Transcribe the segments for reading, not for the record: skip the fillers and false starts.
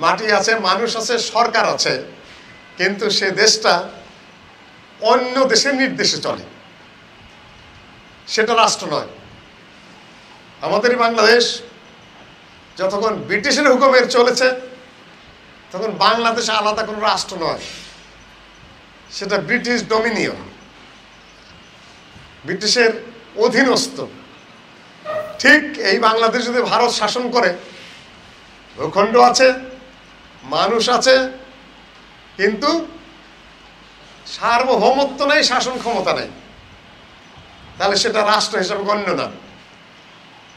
মাটি আছে, মানুষ আছে, সরকার আছে, কিন্তু সে দেশটা অন্য দেশের নির্দেশে চলে, সেটা রাষ্ট্র নয়। আমাদের বাংলাদেশ যতক্ষণ ব্রিটিশের হুকুমের চলেছে তখন বাংলাদেশ আলাদা কোনো রাষ্ট্র নয়, সেটা ব্রিটিশ ডোমিনিয়ন, ব্রিটিশের অধীনস্থ। ঠিক এই বাংলাদেশ যদি ভারত শাসন করে, ভূখণ্ড আছে, মানুষ আছে, কিন্তু সার্বভৌমত্ব নেই, শাসন ক্ষমতা নেই, তাহলে সেটা রাষ্ট্র হিসাবে গণ্য না।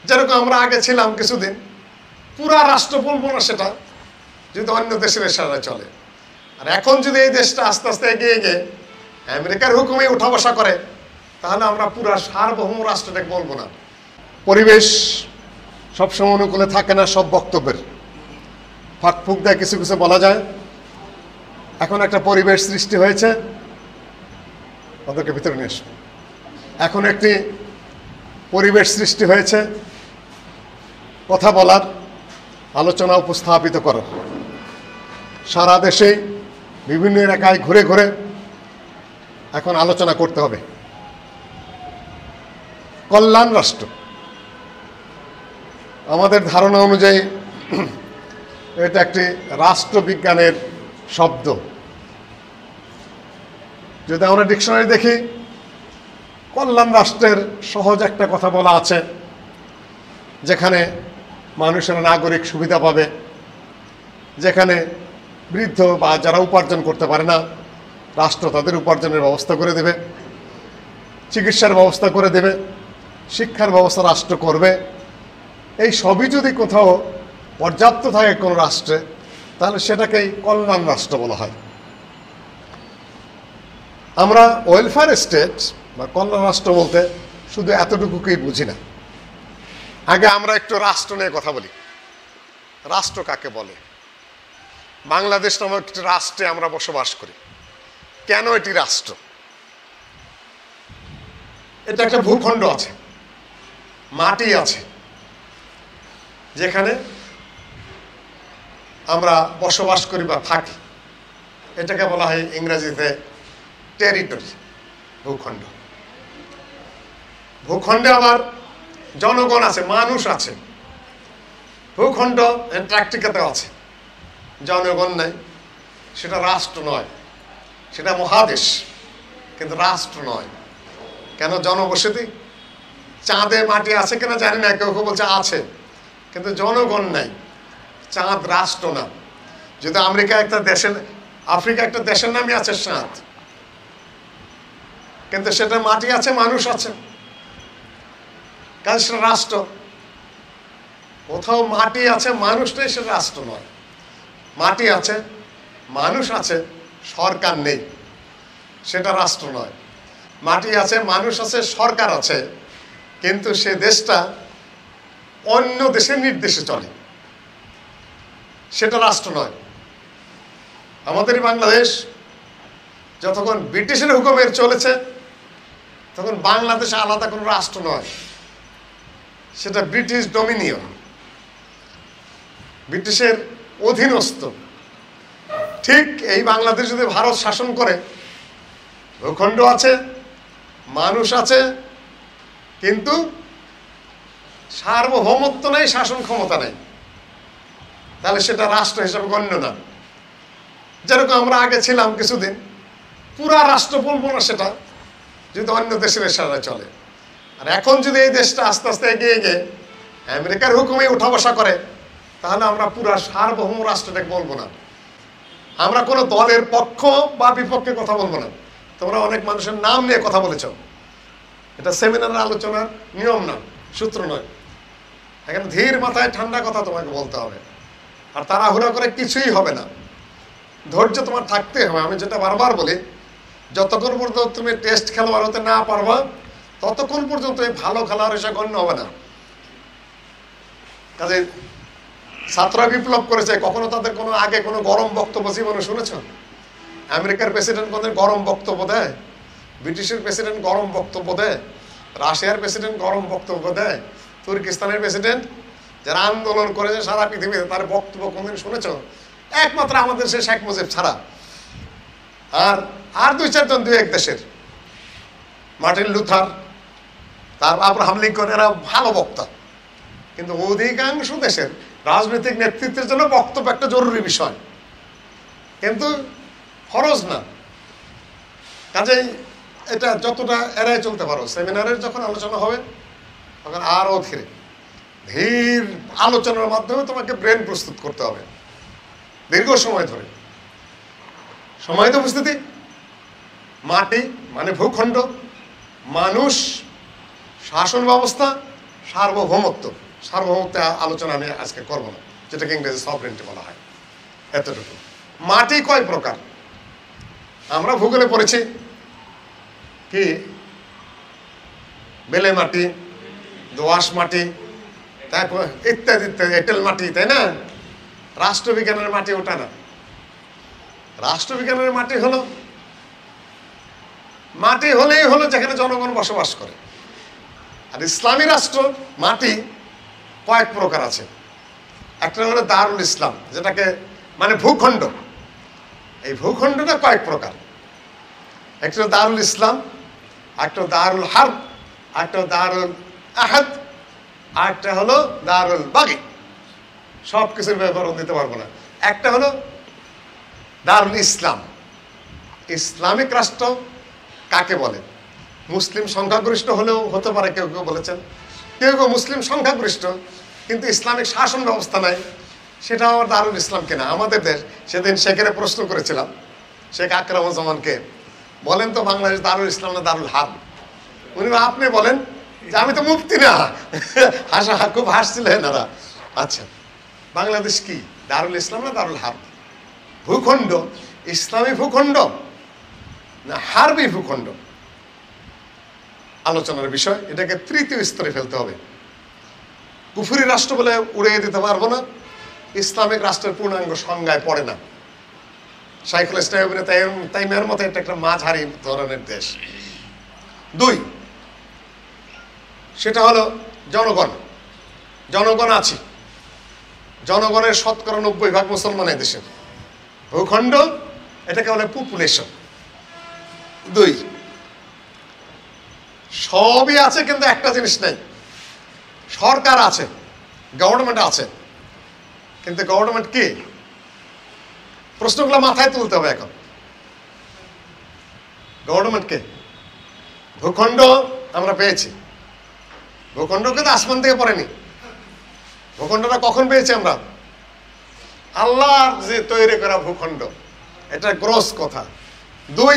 যেরকম আমরা আগে ছিলাম কিছুদিন, পুরা রাষ্ট্র বলবো না সেটা, যদি অন্য দেশের ইশারায় চলে। আর এখন যদি এই দেশটা আস্তে আস্তে এগিয়ে গিয়ে আমেরিকার হুকুমে উঠা বসা করে, তাহলে আমরা পুরা সার্বভৌম রাষ্ট্রটাকে বলবো না। পরিবেশ সবসময় অনুকূলে থাকে না সব বক্তব্যের, ফাঁক ফুক দেয় কিছু কিছু বলা যায়। এখন একটা পরিবেশ সৃষ্টি হয়েছে, ওদেরকে ভিতরে নিয়ে এসো। এখন একটি পরিবেশ সৃষ্টি হয়েছে কথা বলার, আলোচনা উপস্থাপিত করার। সারা দেশে বিভিন্ন এলাকায় ঘুরে ঘুরে এখন আলোচনা করতে হবে। কল্যাণ রাষ্ট্র আমাদের ধারণা অনুযায়ী এটা একটি রাষ্ট্রবিজ্ঞানের শব্দ। যদি আমরা ডিকশনারি দেখি, কল্যাণ রাষ্ট্রের সহজ একটা কথা বলা আছে, যেখানে মানুষের নাগরিক সুবিধা পাবে, যেখানে বৃদ্ধ বা যারা উপার্জন করতে পারে না, রাষ্ট্র তাদের উপার্জনের ব্যবস্থা করে দেবে, চিকিৎসার ব্যবস্থা করে দেবে, শিক্ষার ব্যবস্থা রাষ্ট্র করবে। এই সবই যদি কোথাও পর্যাপ্ত থাকে কোনো রাষ্ট্রে, তাহলে সেটাকেই কল্যাণ রাষ্ট্র বলা হয়। আমরা ওয়েলফেয়ার স্টেট বা কল্যাণ রাষ্ট্র বলতে শুধু এতটুকুকেই বুঝি না। আগে আমরা একটু রাষ্ট্র নিয়ে কথা বলি। রাষ্ট্র কাকে বলে? বাংলাদেশ নামক একটি রাষ্ট্রে আমরা বসবাস করি। কেন এটি রাষ্ট্র? এটা একটা ভূখণ্ড আছে, মাটি আছে, যেখানে আমরা বসবাস করি বা থাকি। এটাকে বলা হয় ইংরেজিতে টেরিটরি, ভূখণ্ড। ভূখণ্ডে আবার জনগণ আছে, মানুষ আছে। ভূখণ্ড অ্যান্টার্কটিকাতেও আছে, জনগণ নাই, সেটা রাষ্ট্র নয়, সেটা মহাদেশ, কিন্তু রাষ্ট্র নয়। কেন? জনবসতি। চাঁদে মাটি আছে কিনা জানি না, কেউ কেউ বলছে আছে, কিন্তু জনগণ নাই। চাঁদ রাষ্ট্র না। যদি আমেরিকা একটা দেশের, আফ্রিকা একটা দেশের নামই আছে চাঁদ, কিন্তু সেটা মাটি আছে, মানুষ আছে, কারণ সেটা রাষ্ট্র। কোথাও মাটি আছে, মানুষ নেই, সেটা রাষ্ট্র নয়। মাটি আছে, মানুষ আছে, সরকার নেই, সেটা রাষ্ট্র নয়। মাটি আছে, মানুষ আছে, সরকার আছে, কিন্তু সে দেশটা অন্য দেশের নির্দেশে চলে, সেটা রাষ্ট্র নয়। আমাদের বাংলাদেশ যতক্ষণ ব্রিটিশের হুকুমের চলেছে তখন বাংলাদেশ আলাদা কোনো রাষ্ট্র নয়, সেটা ব্রিটিশ ডোমিনিয়ন, ব্রিটিশের অধীনস্থ। ঠিক এই বাংলাদেশ যদি ভারত শাসন করে, ভূখণ্ড আছে, মানুষ আছে, কিন্তু সার্বভৌমত্ব নেই, শাসন ক্ষমতা নেই, তাহলে সেটা রাষ্ট্র হিসাবে গণ্য না। যেরকম আমরা আগে ছিলাম কিছুদিন, পুরা রাষ্ট্র বলবো না সেটা, যদি অন্য দেশের ইশারায় চলে। আর এখন যদি এই দেশটা আস্তে আস্তে এগিয়ে গিয়ে আমেরিকার হুকুমে উঠা বসা করে, তাহলে আমরা পুরা সার্বভৌম রাষ্ট্রটাকে বলবো না। আমরা কোনো দলের পক্ষ বা বিপক্ষে কথা বলবো না। তোমরা অনেক মানুষের নাম নিয়ে কথা বলেছ, এটা সেমিনারের আলোচনার নিয়ম না, সূত্র নয়। এখানে ধীর মাথায় ঠান্ডা কথা তোমাকে বলতে হবে, আর তাড়াহুড়া করে কিছুই হবে না। ধৈর্য তোমার থাকতে হবে। আমি যেটা বারবার বলি, যতক্ষণ পর্যন্ত তুমি টেস্ট খেলোয়াড় হতে না পারবা, ততক্ষণ পর্যন্ত এই ভালো খেলোয়াড় হিসেবে গণ্য হবে না। কাজে ছাত্ররা বিপ্লব করেছে, কখনো তাদের কোনো আগে কোনো গরম বক্তব্য জীবনে শুনেছ? আমেরিকার প্রেসিডেন্ট কোনদিন গরম বক্তব্য দেয়? ব্রিটিশের প্রেসিডেন্ট গরম বক্তব্য দেয়? রাশিয়ার প্রেসিডেন্ট গরম বক্তব্য দেয়? তুর্কিস্তানের প্রেসিডেন্ট যারা আন্দোলন করেছে সারা পৃথিবীতে, তার বক্তব্য কোনদিন শুনেছ? একমাত্র আমাদের সে শেখ মুজিব ছাড়া। আর দুই চারজন দুই এক দেশের, মার্টিন লুথার, তার আব্রাহাম লিঙ্কন, এরা ভালো বক্তা। কিন্তু অধিকাংশ দেশের রাজনৈতিক নেতৃত্বের জন্য বক্তব্য একটা জরুরি বিষয়, কিন্তু ফরজ না। কাজেই এটা যতটা এড়াই চলতে পারো। সেমিনারের যখন আলোচনা হবে তখন আরও ধীর আলোচনার মাধ্যমে তোমাকে ব্রেন প্রস্তুত করতে হবে দীর্ঘ সময় ধরে। সময় তো উপস্থিতি, মাটি মানে ভূখণ্ড, মানুষ, শাসন ব্যবস্থা, সার্বভৌমত্ব। সার্বভৌমত্ব আলোচনা আমি আজকে করব না, যেটাকে ইংরেজি সভরেন্টি বলা হয়। এতটুকু। মাটি কয় প্রকার আমরা ভূগোলে পড়েছি, কি বেলে মাটি, দোআঁশ মাটি, তারপর ইত্যাদি ইত্যাদি, এঁটেল মাটি, তাই না? রাষ্ট্রবিজ্ঞানের মাটি ওটা না। রাষ্ট্রবিজ্ঞানের মাটি হলেই হলো যেখানে জনগণ বসবাস করে। আর ইসলামী রাষ্ট্র মাটি কয়েক প্রকার আছে। একটা হলো দারুল ইসলাম, যেটাকে মানে ভূখণ্ড। এই ভূখণ্ডটা কয়েক প্রকার। একটা দারুল ইসলাম, একটা দারুল হার্ব, একটা দারুল আহাদ, আরেকটা হলো দারুল বাগি। সব কিছুর বিবরণ দিতে পারবো না। একটা হলো দারুল ইসলাম। ইসলামিক রাষ্ট্র কাকে বলে? মুসলিম সংখ্যাগরিষ্ঠ হলেও হতে পারে, কেউ কেউ বলেছেন। কেউ কেউ মুসলিম সংখ্যাগরিষ্ঠ কিন্তু ইসলামিক শাসন ব্যবস্থা নাই, সেটা আবার দারুল ইসলাম কিনা। আমাদের দেশ, সেদিন শেখের প্রশ্ন করেছিলাম শেখ আকরামুজ্জামানকে, বলেন তো বাংলাদেশ দারুল ইসলাম না দারুল হার্ব? উনি আপনি বলেন, যে আমি তো মুফতি না। খুব হাসছিলেন এরা। আচ্ছা, বাংলাদেশ কি দারুল ইসলাম না দারুল হার্ব? ভূখণ্ড ইসলামী ভূখণ্ড না হার্বি ভূখণ্ড? আলোচনার বিষয়। এটাকে তৃতীয় স্তরে ফেলতে হবে। কুফরি রাষ্ট্র বলে উড়িয়ে দিতে পারবো না। ইসলামিক রাষ্ট্রের পূর্ণাঙ্গ সংজ্ঞায় পড়ে না। শাইখুল ইসলাম ইবনে তাইমিয়ার মতো এটা একটা মাঝারি ধরনের দেশ। দুই, সেটা হলো জনগণ। জনগণ আছে, জনগণের 90% মুসলমান এই দেশের। ভূখণ্ড এটাকে বলে পপুলেশন। দুই, সবই আছে কিন্তু একটা জিনিস নেই, সরকার আছে, গভর্নমেন্ট আছে, কিন্তু গভর্নমেন্ট কি? প্রশ্নগুলো মাথায় তুলতে হবে এখন। গভর্নমেন্ট কে? ভূখণ্ড আমরা পেয়েছি। ভূখণ্ড কিন্তু আসমান থেকে পড়েনি। ভূখণ্ডটা কখন পেয়েছি আমরা? আল্লাহর যে তৈরি করা ভূখণ্ড, এটা গ্রস কথা। দুই,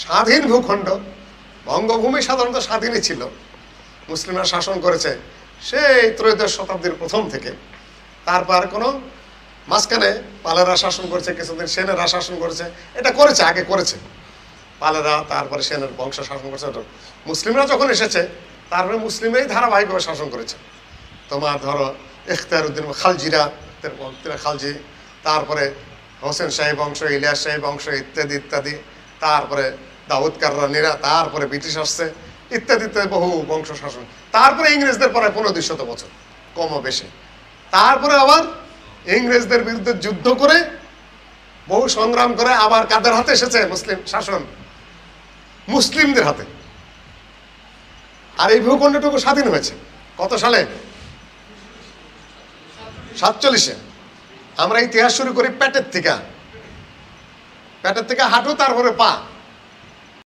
স্বাধীন ভূখণ্ড। বঙ্গভূমি সাধারণত স্বাধীনই ছিল, মুসলিমরা শাসন করেছে সেই ত্রয়োদশ শতাব্দীর প্রথম থেকে। তারপর কোনো মাঝখানে পালেরা শাসন করেছে, কিছুদিন সেনেরা শাসন করেছে। এটা করেছে, আগে করেছে পালেরা, তারপরে সেনের বংশ শাসন করেছে। মুসলিমরা যখন এসেছে তারপরে মুসলিমরাই ধারাবাহিকভাবে শাসন করেছে। তোমার ধরো ইখতিয়ারউদ্দিন খালজিরা, খালজি, তারপরে হোসেন শাহী বংশ, ইলিয়াস শাহী বংশ, ইত্যাদি ইত্যাদি। তারপরে দাউদ কাররানিরা, তারপরে ব্রিটিশ আসছে, ইত্যাদি ইত্যাদি, বহু বংশ শাসন। তারপরে ইংরেজদের পরে 1500 বছর কম বেশি। তারপরে আবার ইংরেজদের বিরুদ্ধে যুদ্ধ করে, বহু সংগ্রাম করে আবার কাদের হাতে এসেছে মুসলিম শাসন? মুসলিমদের হাতে। আর এই ভূখণ্ডটুকু স্বাধীন হয়েছে কত সালে? 47-এ। আমরা ইতিহাস শুরু করি পেটের থেকে, হাঁটু, তারপরে পা।